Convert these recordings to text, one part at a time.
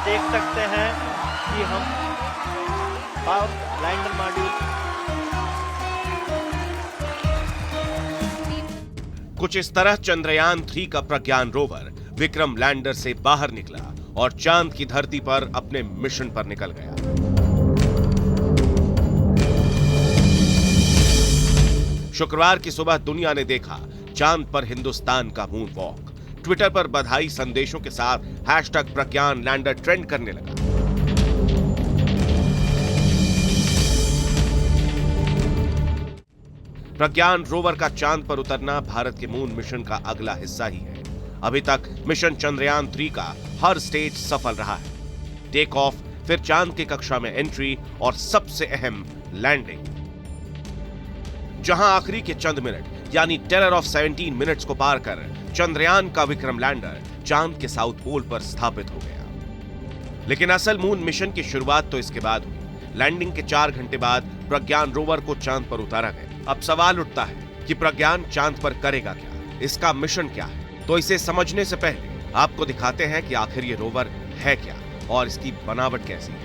में देख सकते हैं कि हम लैंडर मॉड्यूल कुछ इस तरह चंद्रयान 3 का प्रज्ञान रोवर विक्रम लैंडर से बाहर निकला और चांद की धरती पर अपने मिशन पर निकल गया। शुक्रवार की सुबह दुनिया ने देखा चांद पर हिंदुस्तान का मून वॉक। ट्विटर पर बधाई संदेशों के साथ हैशटैग प्रज्ञान लैंडर ट्रेंड करने लगा। प्रज्ञान रोवर का चांद पर उतरना भारत के मून मिशन का अगला हिस्सा ही है। अभी तक मिशन चंद्रयान 3 का हर स्टेज सफल रहा है। टेक ऑफ, फिर चांद की कक्षा में एंट्री और सबसे अहम लैंडिंग, जहां आखिरी के चंद मिनट यानी टेरर ऑफ 17 मिनट्स को पार कर चंद्रयान का विक्रम लैंडर चांद के साउथ पोल पर स्थापित हो गया। लेकिन असल मून मिशन की शुरुआत तो इसके बाद हुई। लैंडिंग के 4 घंटे बाद प्रज्ञान रोवर को चांद पर उतारा गया। अब सवाल उठता है कि प्रज्ञान चांद पर करेगा क्या, इसका मिशन क्या है। तो इसे समझने से पहले आपको दिखाते हैं कि आखिर ये रोवर है क्या और इसकी बनावट कैसी है।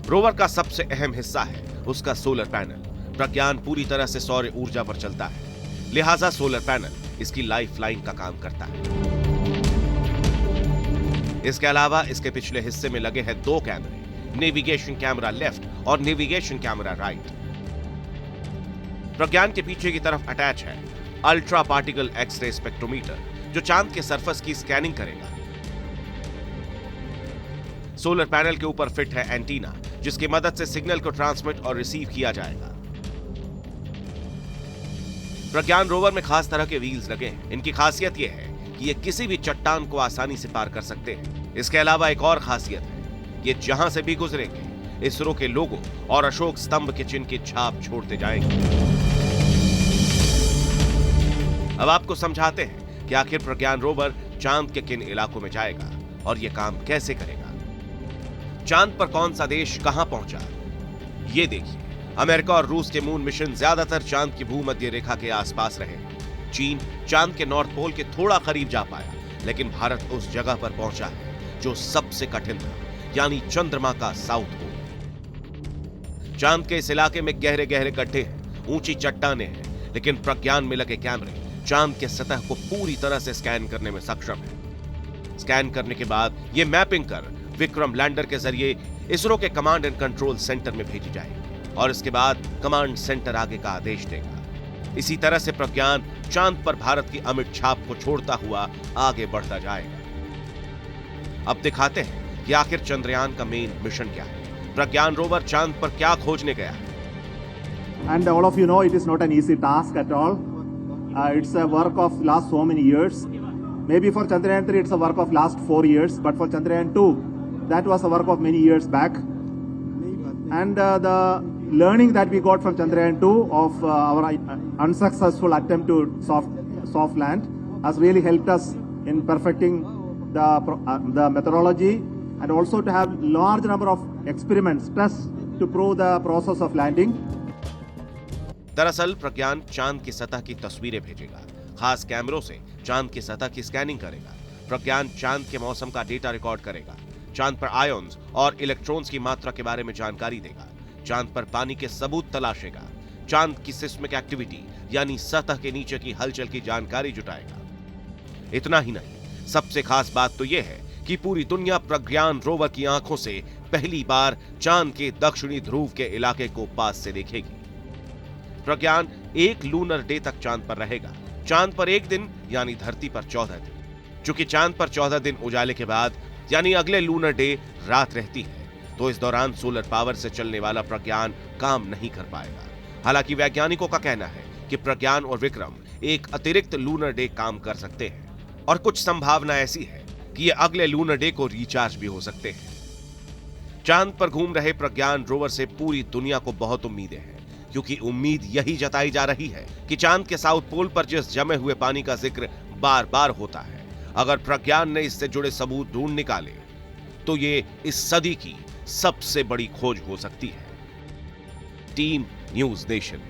रोवर का सबसे अहम हिस्सा है उसका सोलर पैनल। प्रज्ञान पूरी तरह से सौर ऊर्जा पर चलता है, लिहाजा सोलर पैनल इसकी लाइफलाइन का काम करता है। इसके अलावा इसके पिछले हिस्से में लगे हैं 2 कैमरे, नेविगेशन कैमरा लेफ्ट और नेविगेशन कैमरा राइट। प्रज्ञान के पीछे की तरफ अटैच है अल्ट्रा पार्टिकल एक्सरे स्पेक्ट्रोमीटर, जो चांद के सरफेस की स्कैनिंग करेगा। सोलर पैनल के ऊपर फिट है एंटीना, जिसकी मदद से सिग्नल को ट्रांसमिट और रिसीव किया जाएगा। प्रज्ञान रोवर में खास तरह के व्हील्स लगे हैं। इनकी खासियत यह है कि ये किसी भी चट्टान को आसानी से पार कर सकते हैं। इसके अलावा एक और खासियत है, ये जहां से भी गुजरेंगे इसरो के लोगो और अशोक स्तंभ के चिन्ह की छाप छोड़ते जाएंगे। अब आपको समझाते हैं कि आखिर प्रज्ञान रोवर चांद के किन इलाकों में जाएगा और यह काम कैसे करेगा। चांद पर कौन सा देश कहां पहुंचा, ये देखिए। अमेरिका और रूस के मून मिशन ज्यादातर चांद की भूमध्य रेखा के आसपास रहे। चीन चांद के नॉर्थ पोल के थोड़ा करीब जा पाया, लेकिन भारत उस जगह पर पहुंचा है जो सबसे कठिन था, यानी चंद्रमा का साउथ पोल। चांद के इस इलाके में गहरे गहरे गड्ढे हैं, ऊंची चट्टानें हैं, लेकिन प्रज्ञान में लगे कैमरे चांद के सतह को पूरी तरह से स्कैन करने में सक्षम है। स्कैन करने के बाद यह मैपिंग कर विक्रम लैंडर के जरिए इसरो के कमांड एंड कंट्रोल सेंटर में भेजी जाएगी और इसके बाद कमांड सेंटर आगे का आदेश देगा। इसी तरह से प्रज्ञान चांद पर भारत की अमिट छाप को छोड़ता हुआ आगे बढ़ता जाएगा। अब दिखाते हैं कि आखिर चंद्रयान का मेन मिशन क्या है। प्रज्ञान रोवर चांद पर क्या खोजने गया है। And all of you know it is not an easy task at all. It's a work of last so many years. Maybe for Chandrayaan 3 it's a work of last 4 years, but for Chandrayaan 2 that was a work of many years back. And the learning that we got from Chandrayaan 2 of our unsuccessful attempt to soft land has really helped us in perfecting the methodology and also to have large number of experiments tests to prove the process of landing. दरअसल प्रज्ञान चांद की सतह की तस्वीरें भेजेगा, खास कैमरों से चांद की सतह की स्कैनिंग करेगा। प्रज्ञान चांद के मौसम का डेटा रिकॉर्ड करेगा, चांद पर आयन्स और इलेक्ट्रॉन्स की मात्रा के बारे में जानकारी देगा, चांद पर पानी के सबूत तलाशेगा, चांद की सिस्मिक एक्टिविटी यानी सतह के नीचे की हलचल की जानकारी जुटाएगा। इतना ही नहीं, सबसे खास बात तो यह है कि पूरी दुनिया प्रज्ञान रोवर की आंखों से पहली बार चांद के दक्षिणी ध्रुव के इलाके को पास से देखेगी। प्रज्ञान 1 लूनर डे तक चांद पर रहेगा। चांद पर 1 दिन यानी धरती पर 14 दिन। चूंकि चांद पर 14 दिन उजाले के बाद यानी अगले लूनर डे रात रहती है, तो इस दौरान सोलर पावर से चलने वाला प्रज्ञान काम नहीं कर पाएगा। हालांकि वैज्ञानिकों का कहना है कि प्रज्ञान और विक्रम एक अतिरिक्त लूनर डे काम कर सकते हैं और कुछ संभावना ऐसी है कि ये अगले लूनर डे को रिचार्ज भी हो सकते हैं। चांद पर घूम रहे प्रज्ञान रोवर से पूरी दुनिया को बहुत उम्मीदें हैं, क्योंकि उम्मीद यही जताई जा रही है कि चांद के साउथ पोल पर जिस जमे हुए पानी का जिक्र बार बार होता है, अगर प्रज्ञान ने इससे जुड़े सबूत ढूंढ निकाले तो ये इस सदी की सबसे बड़ी खोज हो सकती है। Team news nation.